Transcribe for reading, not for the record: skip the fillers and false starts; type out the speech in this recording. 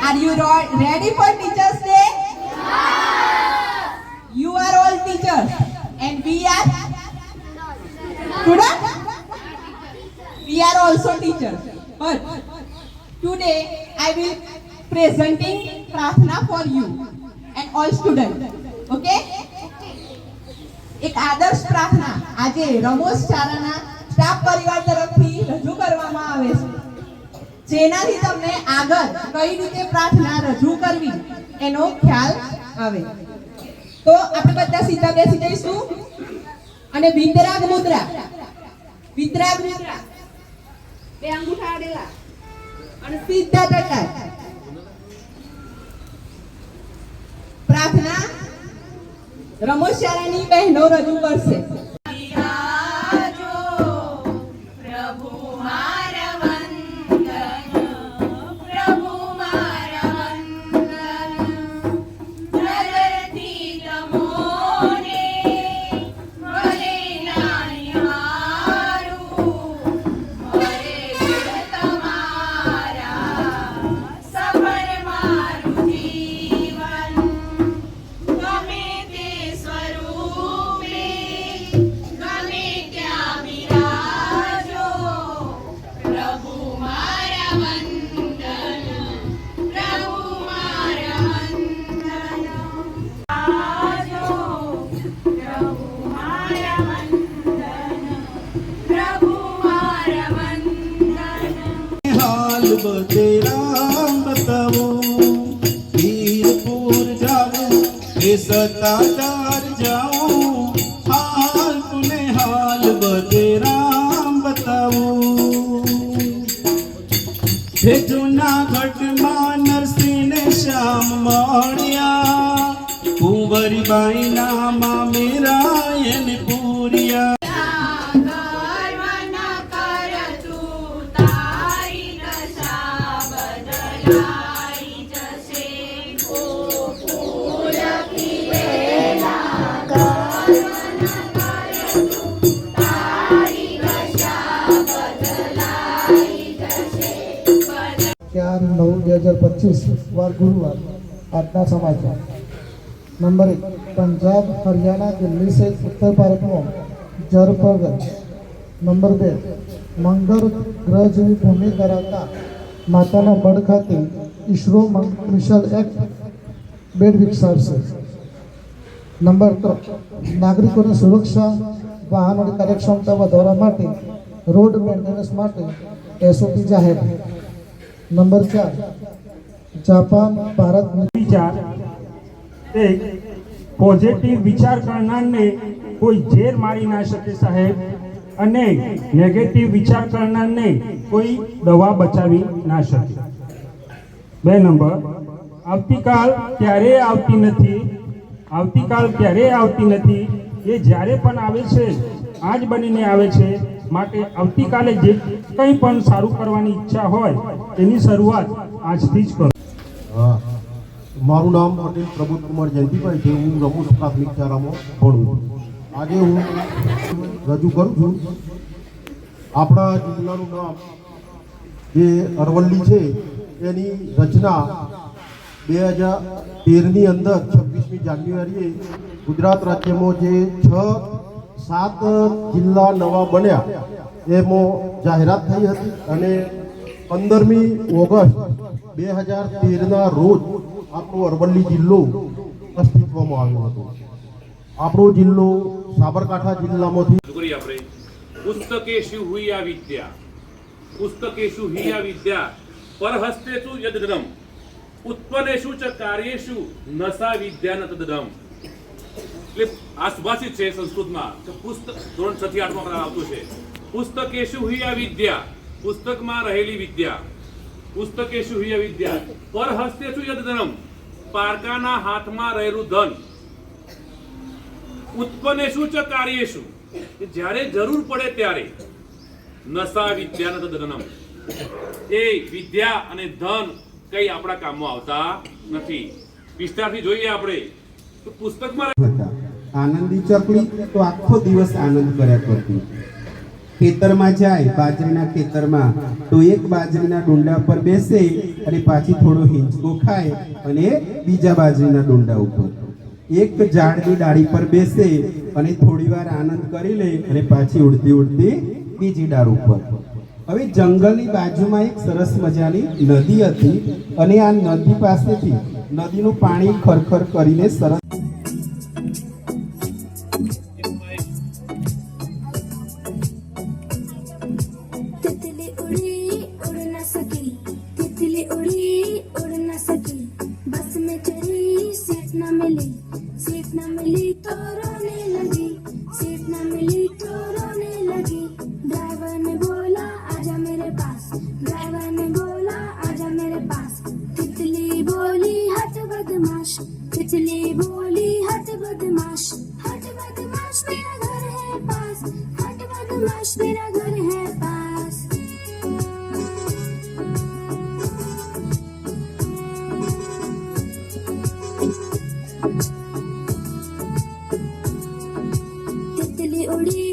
are you ready for Teachers Day? You are all teachers and we are students. We are also teachers. But today I will presenting Prarthana for you and all students. Okay? એક આદર્શ પ્રાર્થના આજે રમોસ શાળાના staff પરિવાર તરફથી રજૂ કરવામાં આવે છે, જેનાથી તમને આગળ કઈ રીતે પ્રાર્થના રજૂ કરવી એનો ખ્યાલ આવે. તો આપણે બધા સીધા બેસી જઈશું અને વિતરાગ મુદ્રા બે અંગૂઠા આડેલા અને સીધા ટકા પ્રાર્થના રમોસ શાળાની બહેનો રજૂ કરશે. सतादार जाऊं हाल तूने हाल बतेराम बताऊं हे जूनागढ़ में नरसिंह ने श्याम मोड़िया कुंवरी बाई नामा मेरा एन पूरिया चार 9/2025 વાર ગુરુવાર આજના સમાચાર. નંબર 1, पंजाब हरियाणा दिल्ली से उत्तर भारत में जर पर गए. नंबर 2, मंगल ग्रह જેવી ભૂમિ ધરાવતા માતાના બળ ખાતે ઈસરો મિશન એક બેડ વિકસાવશે. નંબર 3, નાગરિકોની સુરક્ષા વાહનોની કાર્યક્ષમતા વધારવા માટે રોડ મેન્ટેનન્સ માટે એસઓપી જાહેર. नंबर 4, जापान भारत विचार एक पॉजिटिव विचार करनारने कोई झेर मारी ना सके साहेब अने नेगेटिव विचार करनारने कोई दवा बचावी ना सके. 2 नंबर आवतीकाल क्यारे आवती नथी, आवतीकाल क्यारे आवती नथी, ये ज्यारे पण आवे छे आज बनीने आवे छे. માટે આવતીકાલે જે કંઈ પણ સારું કરવાની ઈચ્છા હોય એની શરૂઆત આજથી જ કરો. મારું નામ પટેલ પ્રબોધ કુમાર જયંતિભાઈ છે. હું રમોસ પ્રાથમિક શાળામાં ભણું છું. આજે હું રજૂ કરું છું આપણા જિલ્લાનું નામ જે અરવલ્લી છે એની રચના 2013ની અંદર 26મી જાન્યુઆરીએ ગુજરાત રાજ્યમાં જે 7 જિલ્લા નવા બન્યા એમાં જાહેરાત થઈ હતી અને 15મી ઓગસ્ટ 2013ના રોજ આપણો અરવલ્લી જિલ્લો અસ્તિત્વમાં આવ્યો હતો. આપણો જિલ્લો સાબરકાંઠા જિલ્લામાંથી પુસ્તકેષુ હુયા વિદ્યા પુસ્તકેષુ હુયા વિદ્યા પરહસ્તેષુ યદ્ધનમ ઉત્પન્નેષુ ચ કાર્યેષુ નસા વિદ્યા ન તદ્ધનમ. એટલે આ સુભાષિત છે સંસ્કૃતમાં કે પુસ્તક ધોરણ 6 થી 8 માં આવતું છે. પુસ્તકેષુ હુયા વિદ્યા પુસ્તકમાં રહેલી વિદ્યા પુસ્તકેષુ હુયા વિદ્યા પરહસ્તેષુ યદ્ધનમ પારકાના હાથમાં રહેલું ધન ઉત્પન્નેષુ ચ કાર્યેષુ જ્યારે જરૂર પડે ત્યારે નસા વિદ્યા ન તદ્ધનમ એ વિદ્યા અને ધન કઈ આપણા કામમાં આવતા નથી. વિસ્તારથી જોઈએ આપણે તો પુસ્તકમાં આનંદી ચકલી તો આખો દિવસ આનંદ કર્યા કરતી. ખેતરમાં જાય બાજરીના ખેતરમાં તો એક બાજરીના ડુંડા પર બેસે અને પાછી થોડો હિંચકો ખાય અને બીજા બાજરીના ડુંડા ઉપર, એક ઝાડની ડાળી પર બેસે અને થોડીવાર આનંદ કરી લે અને પાછી ઉડતી ઉડતી બીજી ડાળ ઉપર. હવે જંગલની બાજુમાં એક સરસ મજાની નદી હતી અને આ નદી પાસેથી નદીનું પાણી ખરખર કરીને સરસ तितली उड़ी उड़ न सकी, तितली उड़ी उड़ न सकी, बस में चढ़ी सीट न मिली, सीट न मिली तो रोने लगी, सीट न मिली तो रोने लगी. ड्राइवर ने बोला आजा मेरे पास, ड्राइवर ने बोला आजा मेरे पास. तितली बोली हट बदमाश, तितली बोली हट बदमाश, हट बदमाश मेरा घर है पास, हट बदमाश मेरा घर है पास. तितली उड़ी